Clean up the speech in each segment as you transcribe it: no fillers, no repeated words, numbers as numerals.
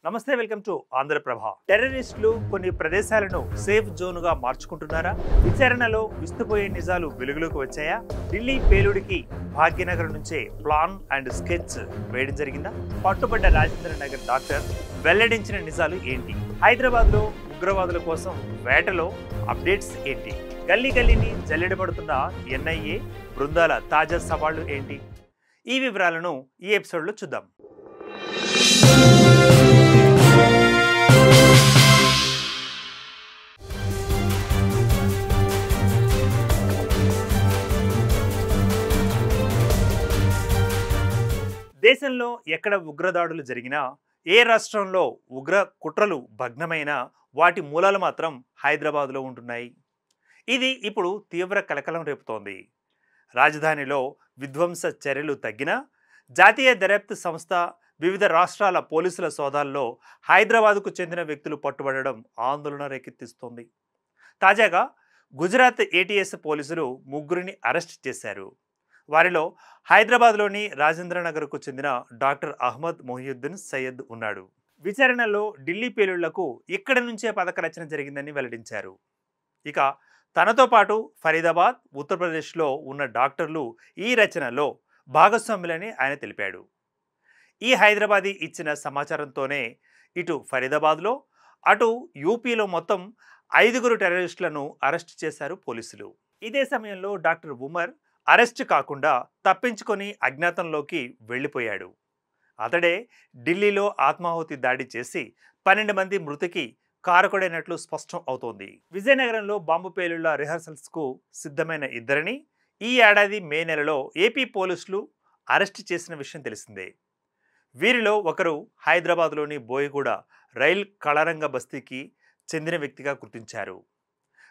నమస్తే, welcome to Andhraprabha. టెర్రరిస్టులు కొన్ని ప్రదేశాలను సేఫ్ జోన్గా మార్చుకుంటున్నారా? విచారణలో విస్తుపోయే నిజాలు వెలుగులోకి వచ్చాయా? ఢిల్లీ పేలుడికి భాగ్యనగర్ నుంచే ప్లాన్ అండ్ స్కెచ్ వేయడం జరిగిందా? పట్టుబడ్డ రాజేంద్ర నగర్ డాక్టర్ వెల్లడించిన నిజాలు ఏంటి? హైదరాబాద్లో ఉగ్రవాదుల కోసం వేటలో అప్డేట్స్ ఏంటి? గల్లీ గల్లీని జల్లెడబడుతున్న ఎన్ఐఏ బృందాల తాజా సవాళ్లు ఏంటి? ఈ వివరాలను ఈ ఎపిసోడ్లో చూద్దాం. దేశంలో ఎక్కడ ఉగ్రదాడులు జరిగినా, ఏ రాష్ట్రంలో ఉగ్ర కుట్రలు భగ్నమైనా వాటి మూలాలు మాత్రం హైదరాబాద్లో ఉంటున్నాయి. ఇది ఇప్పుడు తీవ్ర కలకలం రేపుతోంది. రాజధానిలో విధ్వంస చర్యలు తగ్గినా జాతీయ దర్యాప్తు సంస్థ వివిధ రాష్ట్రాల పోలీసుల సోదాల్లో హైదరాబాద్కు చెందిన వ్యక్తులు పట్టుబడడం ఆందోళన రేకెత్తిస్తోంది. తాజాగా గుజరాత్ ఏటీఎస్ పోలీసులు ముగ్గురిని అరెస్ట్ చేశారు. వారిలో హైదరాబాద్లోని రాజేంద్ర నగర్కు చెందిన డాక్టర్ అహ్మద్ మొహియుద్దీన్ సయ్యద్ ఉన్నాడు. విచారణలో ఢిల్లీ పేలుళ్లకు ఇక్కడి నుంచే పథక రచన జరిగిందని వెల్లడించారు. ఇక తనతో పాటు ఫరీదాబాద్, ఉత్తరప్రదేశ్లో ఉన్న డాక్టర్లు ఈ రచనలో భాగస్వాములని ఆయన తెలిపాడు. ఈ హైదరాబాదీ ఇచ్చిన సమాచారంతోనే ఇటు ఫరీదాబాద్లో అటు యూపీలో మొత్తం 5 టెర్రరిస్టులను అరెస్ట్ చేశారు పోలీసులు. ఇదే సమయంలో డాక్టర్ ఉమర్ అరెస్ట్ కాకుండా తప్పించుకొని అజ్ఞాతంలోకి వెళ్ళిపోయాడు. అతడే ఢిల్లీలో ఆత్మాహుతి దాడి చేసి 12 మంది మృతికి కారకుడైనట్లు స్పష్టం అవుతోంది. విజయనగరంలో బాంబు పేలుళ్ల రిహార్సల్స్కు సిద్ధమైన ఇద్దరిని ఈ ఏడాది మే నెలలో ఏపీ పోలీసులు అరెస్ట్ చేసిన విషయం తెలిసిందే. వీరిలో ఒకరు హైదరాబాద్లోని బోయగూడ రైల్ కళారంగ బస్తీకి చెందిన వ్యక్తిగా గుర్తించారు.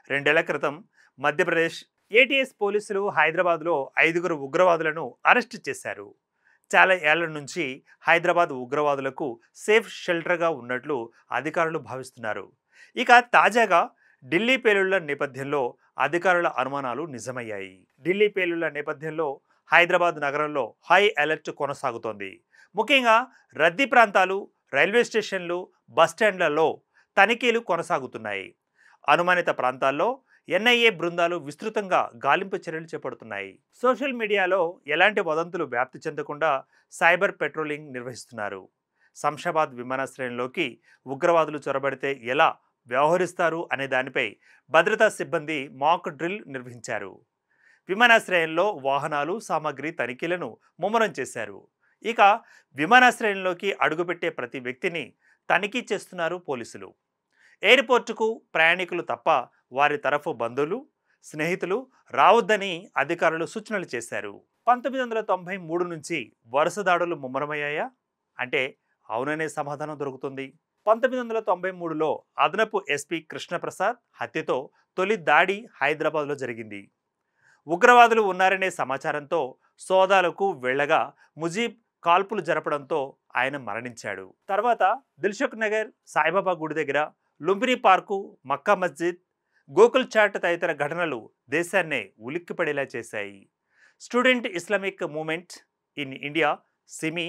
2 ఏళ్ల క్రితం మధ్యప్రదేశ్ ఏటీఎస్ పోలీసులు హైదరాబాద్లో 5 ఉగ్రవాదులను అరెస్ట్ చేశారు. చాలా ఏళ్ల నుంచి హైదరాబాద్ ఉగ్రవాదులకు సేఫ్ షెల్టర్గా ఉన్నట్లు అధికారులు భావిస్తున్నారు. ఇక తాజాగా ఢిల్లీ పేలుళ్ల నేపథ్యంలో అధికారుల అనుమానాలు నిజమయ్యాయి. ఢిల్లీ పేలుళ్ల నేపథ్యంలో హైదరాబాద్ నగరంలో హై అలర్ట్ కొనసాగుతోంది. ముఖ్యంగా రద్దీ ప్రాంతాలు, రైల్వే స్టేషన్లు, బస్టాండ్లలో తనిఖీలు కొనసాగుతున్నాయి. అనుమానిత ప్రాంతాల్లో ఎన్ఐఏ బృందాలు విస్తృతంగా గాలింపు చర్యలు చేపడుతున్నాయి. సోషల్ మీడియాలో ఎలాంటి వదంతులు వ్యాప్తి చెందకుండా సైబర్ పెట్రోలింగ్ నిర్వహిస్తున్నారు. శంషాబాద్ విమానాశ్రయంలోకి ఉగ్రవాదులు చొరబడితే ఎలా వ్యవహరిస్తారు అనే దానిపై భద్రతా సిబ్బంది మాక్ డ్రిల్ నిర్వహించారు. విమానాశ్రయంలో వాహనాలు, సామాగ్రి తనిఖీలను ముమ్మరం చేశారు. ఇక విమానాశ్రయంలోకి అడుగుపెట్టే ప్రతి వ్యక్తిని తనిఖీ చేస్తున్నారు పోలీసులు. ఎయిర్పోర్టుకు ప్రయాణికులు తప్ప వారి తరఫు బంధువులు, స్నేహితులు రావద్దని అధికారులు సూచనలు చేశారు. 1993 నుంచి వరుస దాడులు ముమ్మరమయ్యాయా అంటే అవుననే సమాధానం దొరుకుతుంది. 1993లో అదనపు ఎస్పీ కృష్ణప్రసాద్ హత్యతో తొలి దాడి హైదరాబాద్లో జరిగింది. ఉగ్రవాదులు ఉన్నారనే సమాచారంతో సోదాలకు వెళ్లగా ముజీబ్ కాల్పులు జరపడంతో ఆయన మరణించాడు. తర్వాత దిల్సుఖ్ నగర్, సాయిబాబా గుడి దగ్గర, లుంబిని పార్కు, మక్కా మస్జిద్, గోకుల్ చాట్ తదితర ఘటనలు దేశాన్నే ఉలిక్కిపడేలా చేశాయి. Student Islamic movement in India SIMI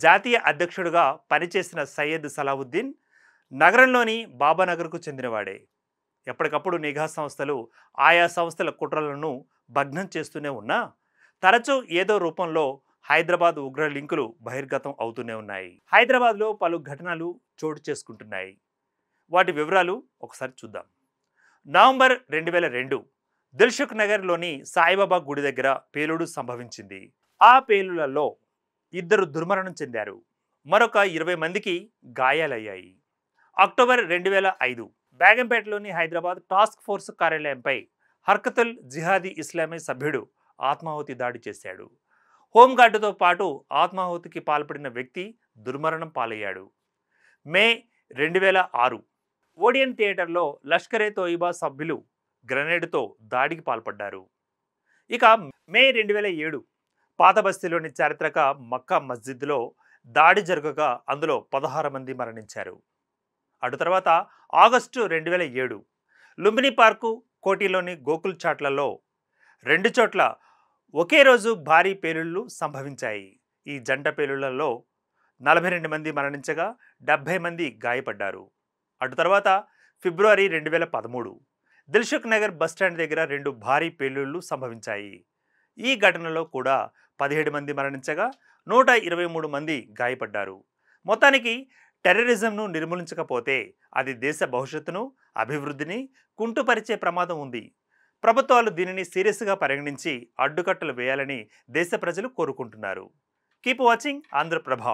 జాతీయ అధ్యక్షుడిగా పనిచేసిన సయ్యద్ సలావుద్దీన్ నగరంలోని బాబానగర్కు చెందినవాడే. ఎప్పటికప్పుడు నిఘా సంస్థలు ఆయా సంస్థల కుట్రలను భగ్నం చేస్తూనే ఉన్నా తరచూ ఏదో రూపంలో హైదరాబాద్ ఉగ్ర లింకులు బహిర్గతం అవుతూనే ఉన్నాయి. హైదరాబాద్లో పలు ఘటనలు చోటు చేసుకుంటున్నాయి. వాటి వివరాలు ఒకసారి చూద్దాం. నవంబర్ 2002 దిల్సుఖ్ నగర్లోని సాయిబాబా గుడి దగ్గర పేలుడు సంభవించింది. ఆ పేలుళ్లలో 2 దుర్మరణం చెందారు. మరొక 20 మందికి గాయాలయ్యాయి. అక్టోబర్ 2005 బేగంపేటలోని హైదరాబాద్ టాస్క్ ఫోర్స్ కార్యాలయంపై హర్కతుల్ జిహాదీ ఇస్లామీ సభ్యుడు ఆత్మాహుతి దాడి చేశాడు. హోంగార్డుతో పాటు ఆత్మాహుతికి పాల్పడిన వ్యక్తి దుర్మరణం పాలయ్యాడు. మే 2006 ఓడియన్ థియేటర్లో లష్కరే తోయిబా సభ్యులు గ్రెనేడ్తో దాడికి పాల్పడ్డారు. ఇక మే 2007 పాత బస్తీలోని చారిత్రక మక్కా మస్జిద్లో దాడి జరగగా అందులో 16 మంది మరణించారు. అటు తర్వాత ఆగస్టు 2007 లుంబిని పార్కు, కోటిలోని గోకుల్ చాట్లలో 2 చోట్ల ఒకే రోజు భారీ పేలుళ్లు సంభవించాయి. ఈ జంట పేలుళ్లలో 42 మంది మరణించగా 70 మంది గాయపడ్డారు. అటు తర్వాత ఫిబ్రవరి 2013 దిల్సుఖ్ నగర్ బస్టాండ్ దగ్గర 2 భారీ పేలుళ్లు సంభవించాయి. ఈ ఘటనలో కూడా 17 మంది మరణించగా 123 మంది గాయపడ్డారు. మొత్తానికి టెర్రరిజంను నిర్మూలించకపోతే అది దేశ భవిష్యత్తును, అభివృద్ధిని కుంటుపరిచే ప్రమాదం ఉంది. ప్రభుత్వాలు దీనిని సీరియస్గా పరిగణించి అడ్డుకట్టలు వేయాలని దేశ ప్రజలు కోరుకుంటున్నారు. Keep watching Andhraprabha.